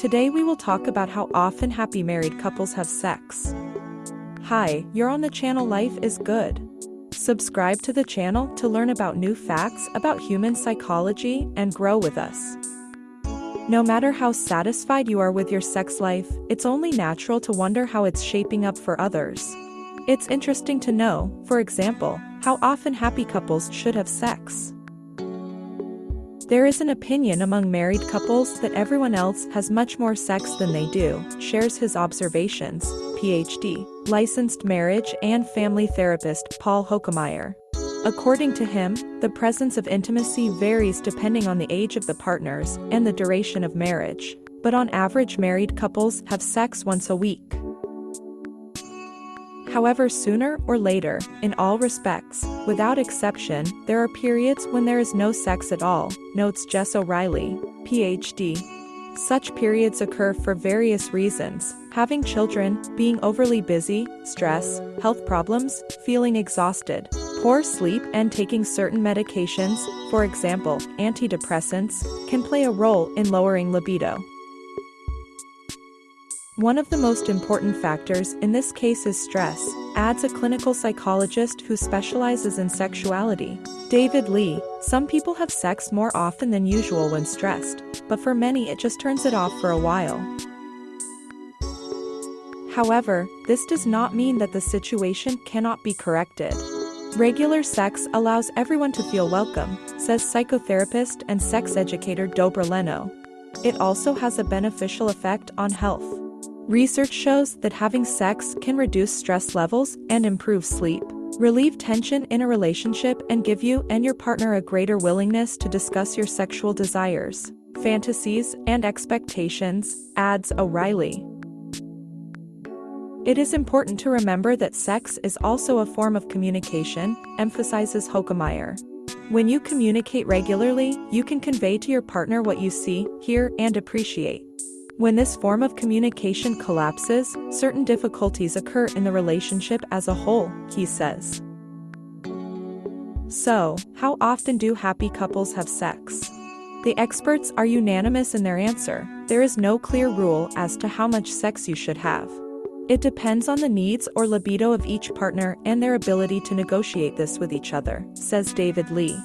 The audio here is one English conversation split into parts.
Today we will talk about how often happy married couples have sex. Hi, you're on the channel Life is Good. Subscribe to the channel to learn about new facts about human psychology and grow with us. No matter how satisfied you are with your sex life, it's only natural to wonder how it's shaping up for others. It's interesting to know, for example, how often happy couples should have sex. There is an opinion among married couples that everyone else has much more sex than they do, shares his observations, PhD, licensed marriage and family therapist Paul Hokemeyer. According to him, the presence of intimacy varies depending on the age of the partners and the duration of marriage, but on average married couples have sex once a week. However, sooner or later, in all respects, without exception, there are periods when there is no sex at all, notes Jess O'Reilly, PhD. Such periods occur for various reasons: having children, being overly busy, stress, health problems, feeling exhausted, poor sleep, and taking certain medications, for example, antidepressants, can play a role in lowering libido. One of the most important factors in this case is stress, adds a clinical psychologist who specializes in sexuality, David Lee. Some people have sex more often than usual when stressed, but for many it just turns it off for a while. However, this does not mean that the situation cannot be corrected. Regular sex allows everyone to feel welcome, says psychotherapist and sex educator Dobra Leno. It also has a beneficial effect on health. Research shows that having sex can reduce stress levels and improve sleep, relieve tension in a relationship, and give you and your partner a greater willingness to discuss your sexual desires, fantasies, and expectations, adds O'Reilly. It is important to remember that sex is also a form of communication, emphasizes Hokemeyer. When you communicate regularly, you can convey to your partner what you see, hear, and appreciate. When this form of communication collapses, certain difficulties occur in the relationship as a whole, he says. So, how often do happy couples have sex? The experts are unanimous in their answer: there is no clear rule as to how much sex you should have. It depends on the needs or libido of each partner and their ability to negotiate this with each other, says David Lee.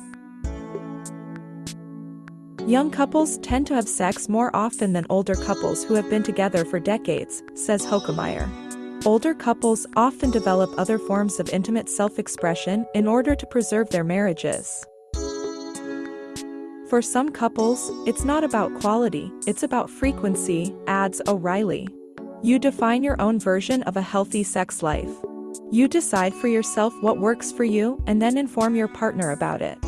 Young couples tend to have sex more often than older couples who have been together for decades, says Hokemeyer. Older couples often develop other forms of intimate self-expression in order to preserve their marriages. For some couples, it's not about quality, it's about frequency, adds O'Reilly. You define your own version of a healthy sex life. You decide for yourself what works for you and then inform your partner about it.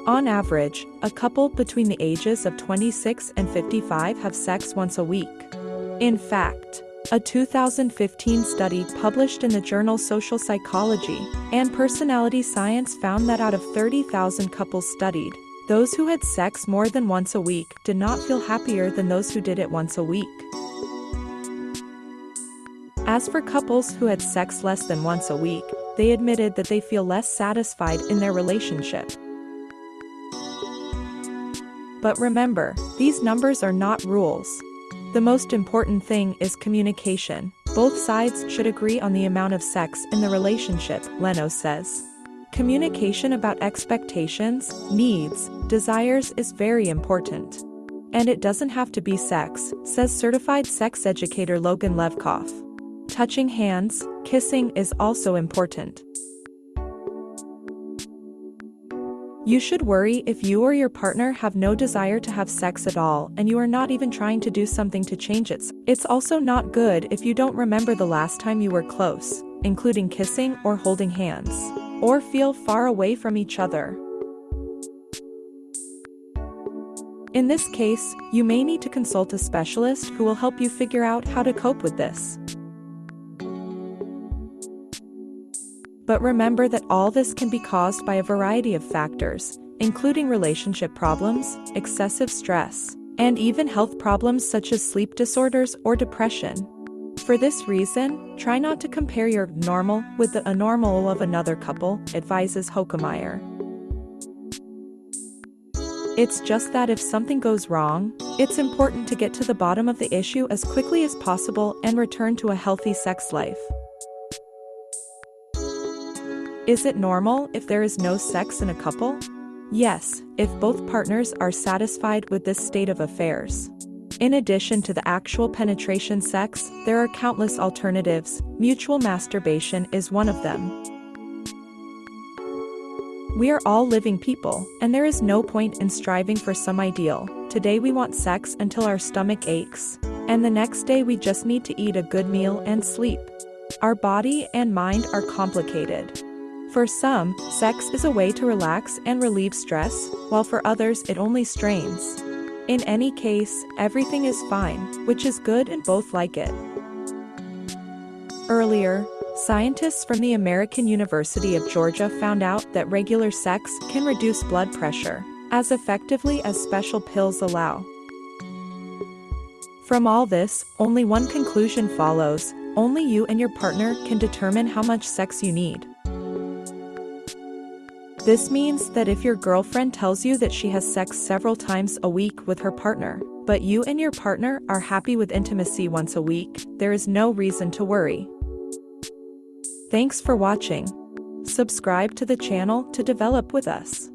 On average, a couple between the ages of 26 and 55 have sex once a week. In fact, a 2015 study published in the journal Social Psychology and Personality Science found that out of 30,000 couples studied, those who had sex more than once a week did not feel happier than those who did it once a week. As for couples who had sex less than once a week, they admitted that they feel less satisfied in their relationship. But remember, these numbers are not rules. The most important thing is communication. Both sides should agree on the amount of sex in the relationship, Leno says. Communication about expectations, needs, desires is very important. And it doesn't have to be sex, says certified sex educator Logan Levkoff. Touching hands, kissing is also important. You should worry if you or your partner have no desire to have sex at all and you are not even trying to do something to change it. It's also not good if you don't remember the last time you were close, including kissing or holding hands, or feel far away from each other. In this case, you may need to consult a specialist who will help you figure out how to cope with this. But remember that all this can be caused by a variety of factors, including relationship problems, excessive stress, and even health problems such as sleep disorders or depression. For this reason, try not to compare your normal with the abnormal of another couple, advises Hokemeyer. It's just that if something goes wrong, it's important to get to the bottom of the issue as quickly as possible and return to a healthy sex life. Is it normal if there is no sex in a couple? Yes, if both partners are satisfied with this state of affairs. In addition to the actual penetration sex, there are countless alternatives. Mutual masturbation is one of them. We are all living people, and there is no point in striving for some ideal. Today we want sex until our stomach aches, and the next day we just need to eat a good meal and sleep. Our body and mind are complicated. For some, sex is a way to relax and relieve stress, while for others it only strains. In any case, everything is fine, which is good and both like it. Earlier, scientists from the American University of Georgia found out that regular sex can reduce blood pressure, as effectively as special pills allow. From all this, only one conclusion follows: only you and your partner can determine how much sex you need. This means that if your girlfriend tells you that she has sex several times a week with her partner, but you and your partner are happy with intimacy once a week, there is no reason to worry. Thanks for watching. Subscribe to the channel to develop with us.